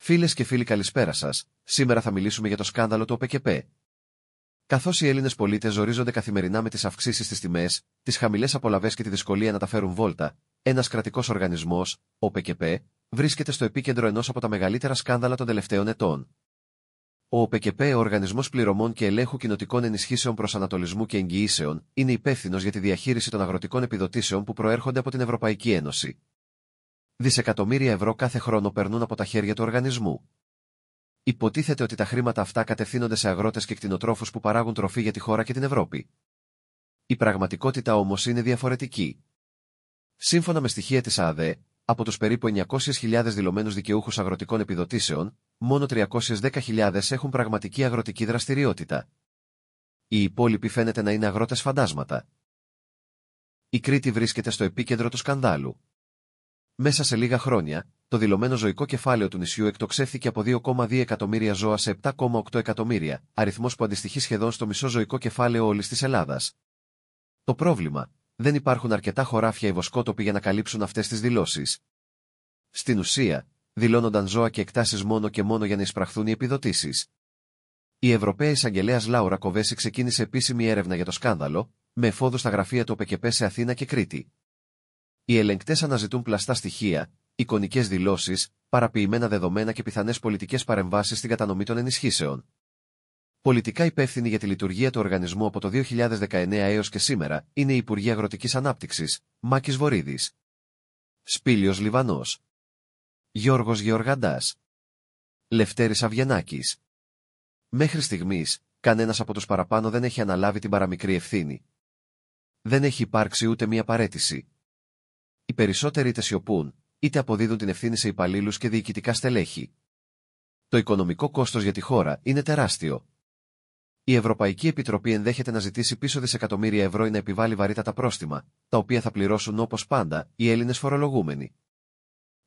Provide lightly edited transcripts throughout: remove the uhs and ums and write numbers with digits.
Φίλες και φίλοι, καλησπέρα σας. Σήμερα θα μιλήσουμε για το σκάνδαλο του ΟΠΕΚΕΠΕ. Καθώς οι Έλληνες πολίτες ζορίζονται καθημερινά με τις αυξήσεις στις τιμές, τις χαμηλές απολαβές και τη δυσκολία να τα φέρουν βόλτα, ένας κρατικός οργανισμός, ο ΟΠΕΚΕΠΕ, βρίσκεται στο επίκεντρο ενός από τα μεγαλύτερα σκάνδαλα των τελευταίων ετών. Ο ΟΠΕΚΕΠΕ, ο Οργανισμός Πληρωμών και Ελέγχου Κοινοτικών Ενισχύσεων Προσανατολισμού και Εγγυήσεων, είναι υπεύθυνος για τη διαχείριση των αγροτικών επιδοτήσεων που προέρχονται από την Ευρωπαϊκή Ένωση. Δισεκατομμύρια ευρώ κάθε χρόνο περνούν από τα χέρια του οργανισμού. Υποτίθεται ότι τα χρήματα αυτά κατευθύνονται σε αγρότες και κτηνοτρόφους που παράγουν τροφή για τη χώρα και την Ευρώπη. Η πραγματικότητα όμως είναι διαφορετική. Σύμφωνα με στοιχεία της ΑΔΕ, από τους περίπου 900.000 δηλωμένους δικαιούχους αγροτικών επιδοτήσεων, μόνο 310.000 έχουν πραγματική αγροτική δραστηριότητα. Οι υπόλοιποι φαίνεται να είναι αγρότες φαντάσματα. Η Κρήτη βρίσκεται στο επίκεντρο του σκανδάλου. Μέσα σε λίγα χρόνια, το δηλωμένο ζωικό κεφάλαιο του νησιού εκτοξεύθηκε από 2,2 εκατομμύρια ζώα σε 7,8 εκατομμύρια, αριθμός που αντιστοιχεί σχεδόν στο μισό ζωικό κεφάλαιο όλης της Ελλάδας. Το πρόβλημα: δεν υπάρχουν αρκετά χωράφια ή βοσκότοποι για να καλύψουν αυτές τις δηλώσεις. Στην ουσία, δηλώνονταν ζώα και εκτάσεις μόνο και μόνο για να εισπραχθούν οι επιδοτήσεις. Η Ευρωπαία Εισαγγελέας Λάουρα Κοβέση ξεκίνησε επίσημη έρευνα για το σκάνδαλο, με εφόδου στα γραφεία του ΟΠΕΚΕΠΕ σε Αθήνα και Κρήτη. Οι ελεγκτές αναζητούν πλαστά στοιχεία, εικονικές δηλώσεις, παραποιημένα δεδομένα και πιθανές πολιτικές παρεμβάσεις στην κατανομή των ενισχύσεων. Πολιτικά υπεύθυνοι για τη λειτουργία του οργανισμού από το 2019 έως και σήμερα είναι η Υπουργή Αγροτικής Ανάπτυξης, Μάκης Βορίδης, Σπήλιος Λιβανός, Γιώργος Γεωργαντάς, Λευτέρης Αβγενάκης. Μέχρι στιγμής, κανένας από τους παραπάνω δεν έχει αναλάβει την παραμικρή ευθύνη. Δεν έχει υπάρξει ούτε μία παραίτηση. Οι περισσότεροι είτε σιωπούν, είτε αποδίδουν την ευθύνη σε υπαλλήλους και διοικητικά στελέχη. Το οικονομικό κόστος για τη χώρα είναι τεράστιο. Η Ευρωπαϊκή Επιτροπή ενδέχεται να ζητήσει πίσω δισεκατομμύρια ευρώ ή να επιβάλλει βαρύτατα πρόστιμα, τα οποία θα πληρώσουν όπως πάντα οι Έλληνες φορολογούμενοι.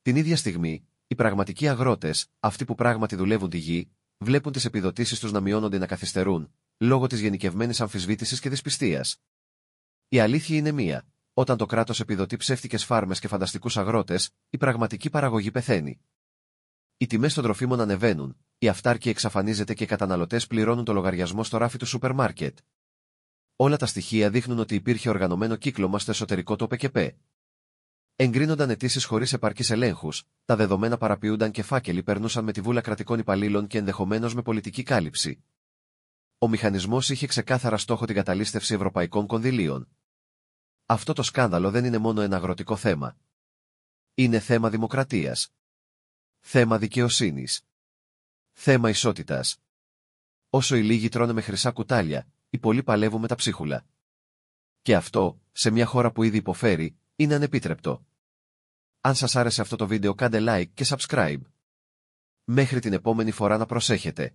Την ίδια στιγμή, οι πραγματικοί αγρότες, αυτοί που πράγματι δουλεύουν τη γη, βλέπουν τις επιδοτήσεις τους να μειώνονται ή να καθυστερούν, λόγω της γενικευμένης αμφισβήτησης και δυσπιστίας. Η αλήθεια είναι μία: όταν το κράτος επιδοτεί ψεύτικες φάρμες και φανταστικούς αγρότες, η πραγματική παραγωγή πεθαίνει. Οι τιμές των τροφίμων ανεβαίνουν, η αυτάρκεια εξαφανίζεται και οι καταναλωτές πληρώνουν το λογαριασμό στο ράφι του σούπερ μάρκετ. Όλα τα στοιχεία δείχνουν ότι υπήρχε οργανωμένο κύκλωμα στο εσωτερικό του ΟΠΕΚΕΠΕ. Εγκρίνονταν αιτήσεις χωρίς επαρκείς ελέγχους, τα δεδομένα παραποιούνταν και φάκελοι περνούσαν με τη βούλα κρατικών υπαλλήλων και ενδεχομένως με πολιτική κάλυψη. Ο μηχανισμός είχε ξεκάθαρα στόχο την καταλήστευση ευρωπαϊκών κονδυλίων. Αυτό το σκάνδαλο δεν είναι μόνο ένα αγροτικό θέμα. Είναι θέμα δημοκρατίας. Θέμα δικαιοσύνης. Θέμα ισότητας. Όσο οι λίγοι τρώνε με χρυσά κουτάλια, οι πολλοί παλεύουν με τα ψίχουλα. Και αυτό, σε μια χώρα που ήδη υποφέρει, είναι ανεπίτρεπτο. Αν σας άρεσε αυτό το βίντεο, κάντε like και subscribe. Μέχρι την επόμενη φορά, να προσέχετε.